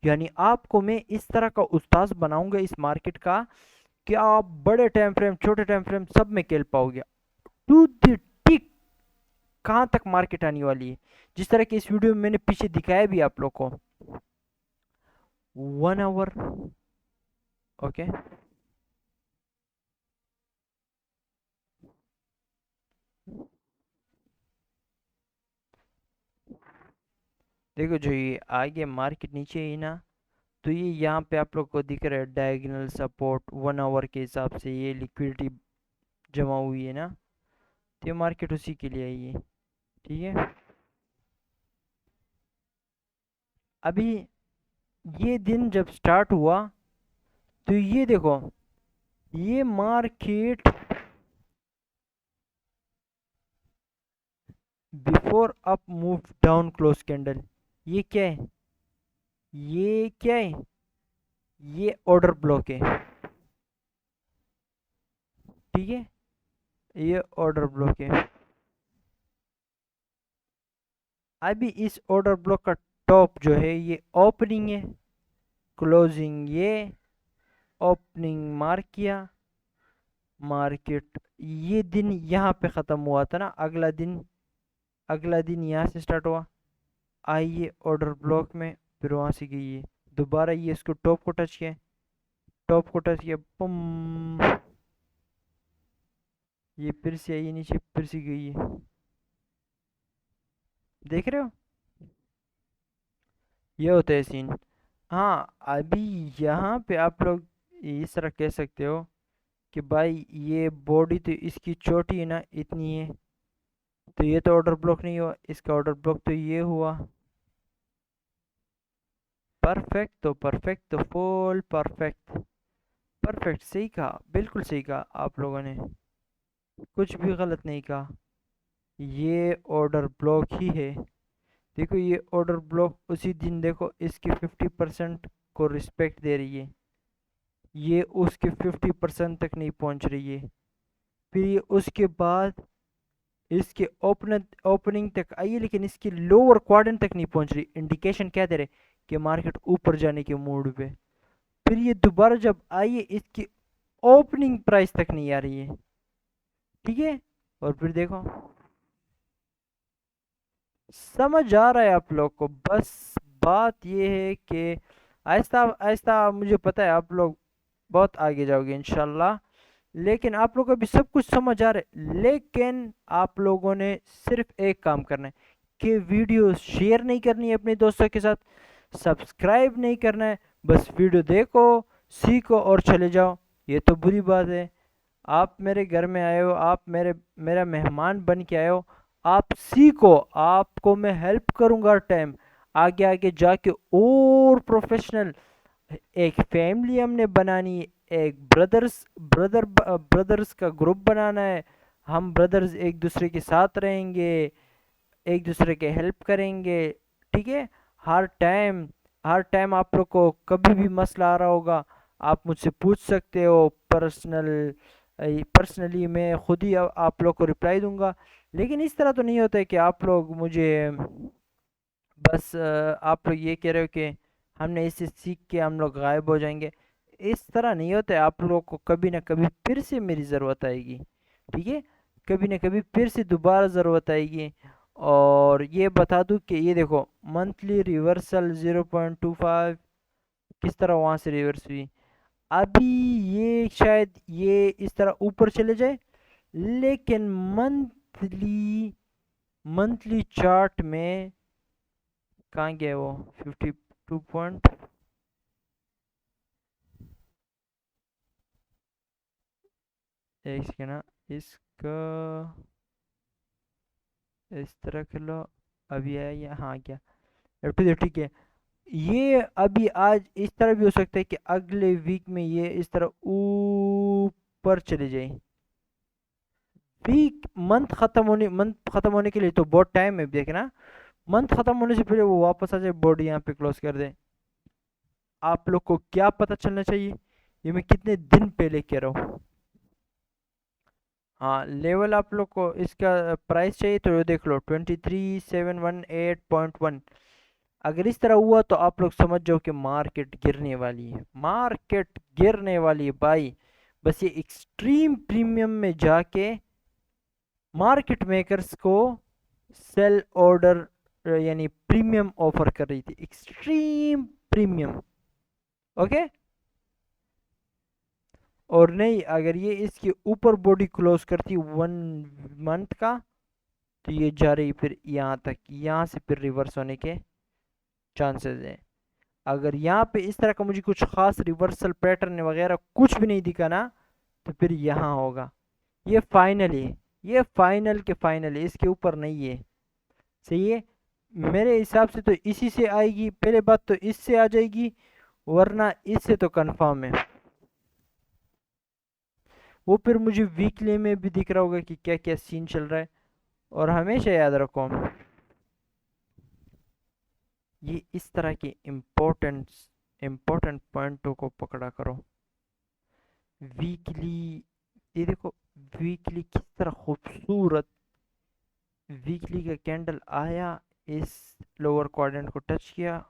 यानी आपको मैं इस तरह का उस्ताद बनाऊंगा इस मार्केट का कि आप बड़े टाइम फ्रेम, छोटे टाइम फ्रेम सब में खेल पाओगे टू द टिक, कहाँ तक मार्केट आने वाली है। जिस तरह की इस वीडियो में मैंने पीछे दिखाया भी आप लोग को, 1 आवर। ओके, देखो जो ये आगे मार्केट नीचे ही ना, तो ये यहाँ पे आप लोग को दिख रहा है डायगोनल सपोर्ट 1 आवर के हिसाब से, ये लिक्विडिटी जमा हुई है ना, तो ये मार्केट उसी के लिए आई है। ठीक है, अभी ये दिन जब स्टार्ट हुआ तो ये देखो, ये market before up move down close candle, ये क्या है, ये क्या है, ये ऑर्डर ब्लॉक है। ठीक है, ये ऑर्डर ब्लॉक है। अभी इस ऑर्डर ब्लॉक का टॉप जो है ये ओपनिंग है, क्लोजिंग ये, ओपनिंग मार्क किया, मार्केट ये दिन यहाँ पे ख़त्म हुआ था ना, अगला दिन यहाँ से स्टार्ट हुआ, आइए ऑर्डर ब्लॉक में, फिर वहाँ से गई है दोबारा, ये इसको टॉप को टच किया, टॉप को टच किया, पम, ये फिर से आई है नीचे, फिर से गई है, देख रहे हो, ये होता है सीन। हाँ, अभी यहाँ पे आप लोग इस तरह कह सकते हो कि भाई ये बॉडी तो इसकी चोटी है ना इतनी है, तो ये तो ऑर्डर ब्लॉक नहीं हुआ, इसका ऑर्डर ब्लॉक तो ये हुआ। परफेक्ट, तो परफेक्ट, तो फुल परफेक्ट, परफेक्ट, सही कहा, बिल्कुल सही कहा आप लोगों ने, कुछ भी गलत नहीं कहा। ये ऑर्डर ब्लॉक ही है। देखो ये ऑर्डर ब्लॉक उसी दिन देखो इसके 50% को रिस्पेक्ट दे रही है, ये उसके 50% तक नहीं पहुंच रही है, फिर ये उसके बाद इसके ओपनिंग तक आई है लेकिन इसके लोअर क्वाड्रेंट तक नहीं पहुंच रही, इंडिकेशन क्या दे रहे कि मार्केट ऊपर जाने के मूड पे। फिर ये दोबारा जब आई है इसकी ओपनिंग प्राइस तक नहीं आ रही है। ठीक है, और फिर देखो, समझ आ रहा है आप लोग को, बस बात ये है कि आहिस्ता आहिस्ता मुझे पता है आप लोग बहुत आगे जाओगे इंशाल्लाह, लेकिन आप लोगों को भी सब कुछ समझ आ रहा है, लेकिन आप लोगों ने सिर्फ एक काम करना है कि वीडियो शेयर नहीं करनी है अपने दोस्तों के साथ, सब्सक्राइब नहीं करना है, बस वीडियो देखो, सीखो और चले जाओ। ये तो बुरी बात है, आप मेरे घर में आए हो, आप मेरा मेहमान बन के आए हो, आप सीखो, आपको मैं हेल्प करूंगा टाइम आगे आगे जाके, और प्रोफेशनल एक फैमिली हमने बनानी है, एक ब्रदर्स का ग्रुप बनाना है, हम ब्रदर्स एक दूसरे के साथ रहेंगे, एक दूसरे के हेल्प करेंगे। ठीक है, हर टाइम हर टाइम आप लोग को कभी भी मसला आ रहा होगा, आप मुझसे पूछ सकते हो पर्सनली, मैं खुद ही आप लोग को रिप्लाई दूंगा। लेकिन इस तरह तो नहीं होता है कि आप लोग मुझे बस आप लोग ये कह रहे हो कि हमने इसे सीख के हम लोग गायब हो जाएंगे, इस तरह नहीं होता है, आप लोग को कभी ना कभी फिर से मेरी ज़रूरत आएगी। ठीक है, कभी ना कभी फिर से दोबारा ज़रूरत आएगी। और ये बता दूं कि ये देखो मंथली रिवर्सल 0.25 किस तरह वहाँ से रिवर्स हुई, अभी ये शायद ये इस तरह ऊपर चले जाए, लेकिन मंथली चार्ट में कहाँ गया वो, 52 पॉइंट, एक सेकेंड ना, इसका इस तरह कर लो, अभी आया या हाँ गया, ठीक है ठीक है। ये अभी आज इस तरह भी हो सकता है कि अगले वीक में ये इस तरह ऊपर चले जाए। वीक मंथ खत्म होने के लिए तो बहुत टाइम है, देखना मंथ खत्म होने से पहले वो वापस आ जाए, बॉडी यहाँ पे क्लोज कर दे। आप लोग को क्या पता चलना चाहिए, ये मैं कितने दिन पहले कह रहा हूँ। हाँ, लेवल आप लोग को इसका प्राइस चाहिए तो ये देख लो 23718.1। अगर इस तरह हुआ तो आप लोग समझ जाओ कि मार्केट गिरने वाली है, मार्केट गिरने वाली है भाई। बस ये एक्सट्रीम प्रीमियम में जाके मार्केट मेकर्स को सेल ऑर्डर यानी प्रीमियम ऑफर कर रही थी, एक्सट्रीम प्रीमियम। ओके, और नहीं, अगर ये इसके ऊपर बॉडी क्लोज करती 1 मंथ का तो ये जा रही फिर यहाँ तक, यहाँ से फिर रिवर्स होने के चांसेस हैं। अगर यहाँ पे इस तरह का मुझे कुछ खास रिवर्सल पैटर्न वगैरह कुछ भी नहीं दिखा ना, तो फिर यहाँ होगा। ये फाइनल है, ये फाइनल के फाइनल है, इसके ऊपर नहीं है। सही है, मेरे हिसाब से तो इसी से आएगी, पहले बात तो इससे आ जाएगी, वरना इससे तो कंफर्म है। वो फिर मुझे वीकली में भी दिख रहा होगा कि क्या क्या सीन चल रहा है। और हमेशा याद रखो, ये इस तरह के इम्पोर्टेंट पॉइंटों को पकड़ा करो। वीकली, ये देखो वीकली किस तरह खूबसूरत, वीकली का कैंडल आया, इस लोअर क्वाड्रेंट को टच किया,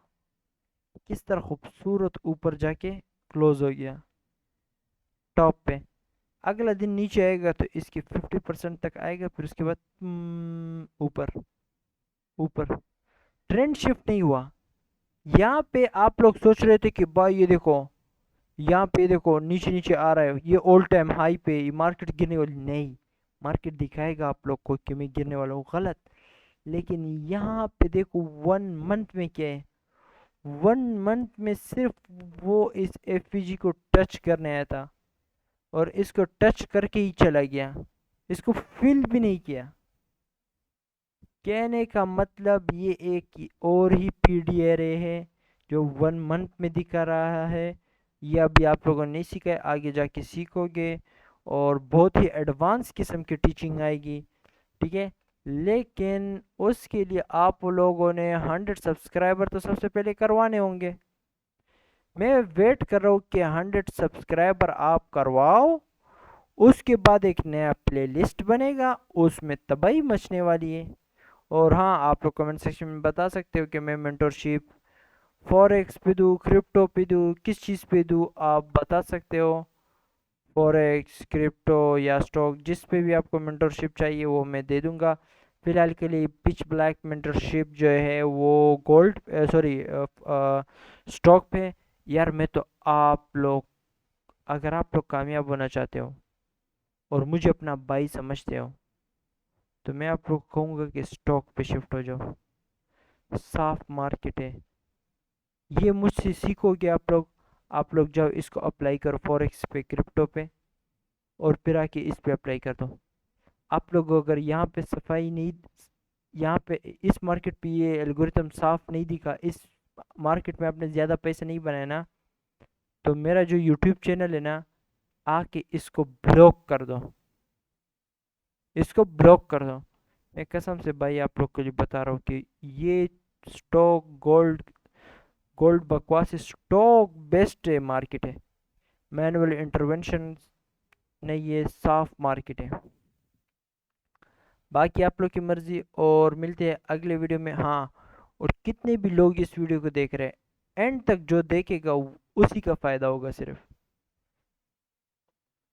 किस तरह खूबसूरत ऊपर जाके क्लोज हो गया टॉप पे। अगला दिन नीचे आएगा तो इसकी 50% तक आएगा, फिर उसके बाद ऊपर ऊपर। ट्रेंड शिफ्ट नहीं हुआ। यहाँ पे आप लोग सोच रहे थे कि भाई ये देखो, यहाँ पे देखो नीचे नीचे आ रहा है, ये ऑल टाइम हाई पे, ये मार्केट गिरने वाली नहीं। मार्केट दिखाएगा आप लोग को कि मैं गिरने वाला हूँ, गलत। लेकिन यहाँ पे देखो 1 मंथ में क्या है, 1 मंथ में सिर्फ वो इस एफपीजी को टच करने आया था और इसको टच करके ही चला गया, इसको फिल भी नहीं किया। कहने का मतलब ये एक और ही पीडी एरे है जो 1 मंथ में दिखा रहा है। ये अभी आप लोगों ने नहीं सीखा है, आगे जाके सीखोगे और बहुत ही एडवांस किस्म की टीचिंग आएगी, ठीक है। लेकिन उसके लिए आप लोगों ने 100 सब्सक्राइबर तो सबसे पहले करवाने होंगे। मैं वेट कर रहा हूँ कि 100 सब्सक्राइबर आप करवाओ, उसके बाद एक नया प्लेलिस्ट बनेगा, उसमें तबाही मचने वाली है। और हाँ, आप लोग कमेंट सेक्शन में बता सकते हो कि मैं मेंटरशिप फॉरेक्स पे दूँ, क्रिप्टो पे दूँ, किस चीज़ पे दूँ, आप बता सकते हो। फॉरेक्स, क्रिप्टो या स्टॉक, जिस पे भी आपको मेंटरशिप चाहिए वो मैं दे दूंगा। फिलहाल के लिए पिच ब्लैक मेंटरशिप जो है वो गोल्ड सॉरी स्टॉक पे। यार मैं तो आप लोग, अगर आप लोग कामयाब होना चाहते हो और मुझे अपना भाई समझते हो तो मैं आप लोग कहूँगा कि स्टॉक पे शिफ्ट हो जाओ, साफ मार्केट है। ये मुझसे सीखोगे आप लोग, आप लोग जाओ इसको अप्लाई करो फॉरेक्स पे, क्रिप्टो पे, और फिर आके इस पे अप्लाई कर दो। आप लोग अगर यहाँ पे सफाई नहीं, यहाँ पे इस मार्केट पे ये एल्गोरिथम साफ नहीं दिखा, इस मार्केट में आपने ज़्यादा पैसे नहीं बनाए ना, तो मेरा जो यूट्यूब चैनल है ना, आके इसको ब्लॉक कर दो, इसको ब्लॉक कर दो। मैं कसम से भाई आप लोग के लिए बता रहा हूँ कि ये स्टॉक गोल्ड, गोल्ड बकवास, स्टॉक बेस्ट है, मार्केट है, मैनुअल इंटरवेंशन नहीं, ये साफ मार्केट है। बाकी आप लोग की मर्जी, और मिलते हैं अगले वीडियो में। हाँ, और कितने भी लोग इस वीडियो को देख रहे हैं, एंड तक जो देखेगा उसी का फायदा होगा सिर्फ।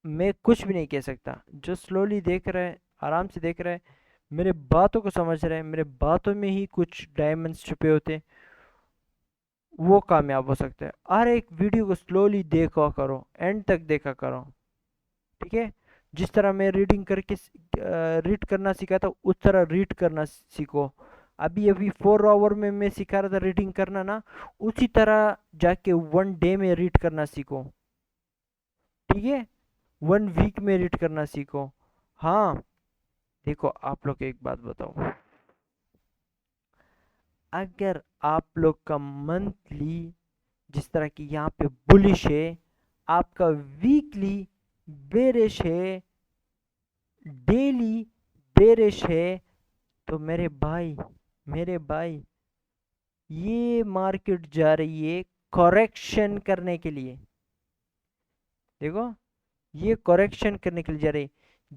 मैं कुछ भी नहीं कह सकता। जो स्लोली देख रहा है, आराम से देख रहा है, मेरे बातों को समझ रहा है, मेरे बातों में ही कुछ डायमंड्स छुपे होते हैं, वो कामयाब हो सकता है। हर एक वीडियो को स्लोली देखा करो, एंड तक देखा करो, ठीक है। जिस तरह मैं रीडिंग करके रीड करना सीखा था, उस तरह रीड करना सीखो। अभी अभी 4 आवर में मैं सिखा रहा था रीडिंग करना ना, उसी तरह जाके 1 डे में रीड करना सीखो, ठीक है। 1 वीक में रीड करना सीखो। हाँ, देखो आप लोग एक बात बताओ, अगर आप लोग का मंथली जिस तरह की यहाँ पे बुलिश है, आपका वीकली बेरिश है, डेली बेरिश है, तो मेरे भाई ये मार्केट जा रही है करेक्शन करने के लिए। देखो, ये करेक्शन करने के लिए जा रही है।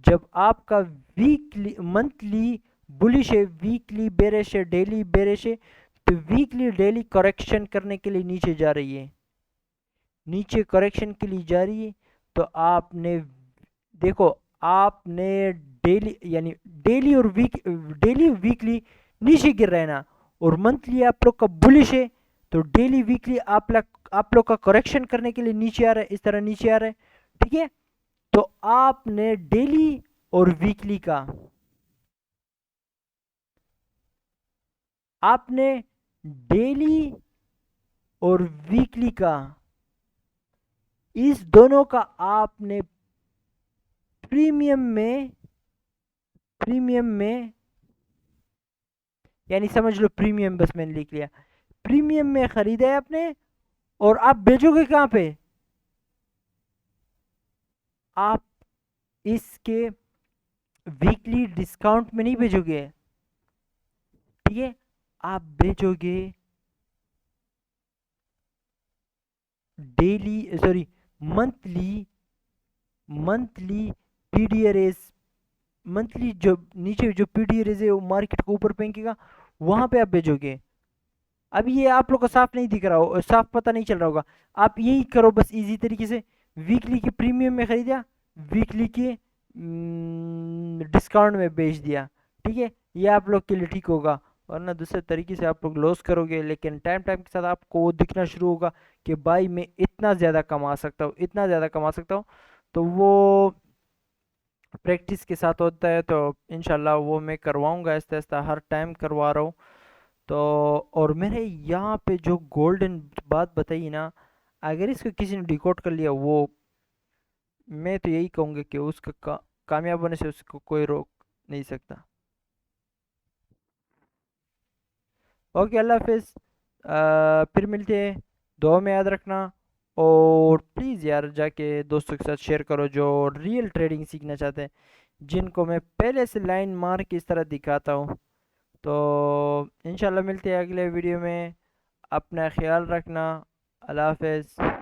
जब आपका वीकली मंथली बुलिश है, वीकली बेरिश है, डेली बेरिश है, तो वीकली डेली करेक्शन करने के लिए नीचे जा रही है, नीचे करेक्शन के लिए जा रही है। तो आपने देखो, आपने डेली यानी डेली वीकली नीचे गिर रहा है ना, और मंथली आप लोग का बुलिश है, तो डेली वीकली आप लोग का करेक्शन करने के लिए नीचे आ रहा है, इस तरह नीचे आ रहा है। ठीक है, तो आपने डेली और वीकली का, आपने डेली और वीकली का, इस दोनों का आपने प्रीमियम में यानी समझ लो प्रीमियम, बस मैंने लिख लिया, प्रीमियम में खरीदा है आपने, और आप बेचोगे कहां पे? आप इसके वीकली डिस्काउंट में नहीं बेचोगे, ठीक है, आप बेचोगे daily, sorry, monthly monthly PDRS, monthly जो नीचे जो पीडीआरएस है वो मार्केट को ऊपर फेंकेगा, वहां पे आप बेचोगे। अब ये आप लोग को साफ नहीं दिख रहा हो, साफ पता नहीं चल रहा होगा। आप यही करो बस इजी तरीके से, वीकली के प्रीमियम में खरीदा, वीकली के डिस्काउंट में बेच दिया। ठीक है, ये आप लोग के लिए ठीक होगा, वरना दूसरे तरीके से आप लोग लॉस करोगे। लेकिन टाइम टाइम के साथ आपको वो दिखना शुरू होगा कि भाई मैं इतना ज़्यादा कमा सकता हूँ, इतना ज़्यादा कमा सकता हूँ। तो वो प्रैक्टिस के साथ होता है, तो इंशाल्लाह वो मैं करवाऊंगा, आहिस्ता आहिस्ता हर टाइम करवा रहा हूँ। तो और मेरे यहाँ पे जो गोल्डन बात बताई ना, अगर इसको किसी ने डिकोड कर लिया, वो मैं तो यही कहूँगा कि उसका कामयाब होने से उसको कोई रोक नहीं सकता। ओके, अल्लाह हाफिज़। फिर मिलते हैं, दुआ में याद रखना। और प्लीज़ यार जाके दोस्तों के साथ शेयर करो जो रियल ट्रेडिंग सीखना चाहते हैं, जिनको मैं पहले से लाइन मार के इस तरह दिखाता हूँ। तो इंशाल्लाह मिलते हैं अगले वीडियो में, अपना ख्याल रखना। अल्लाह हाफिज़।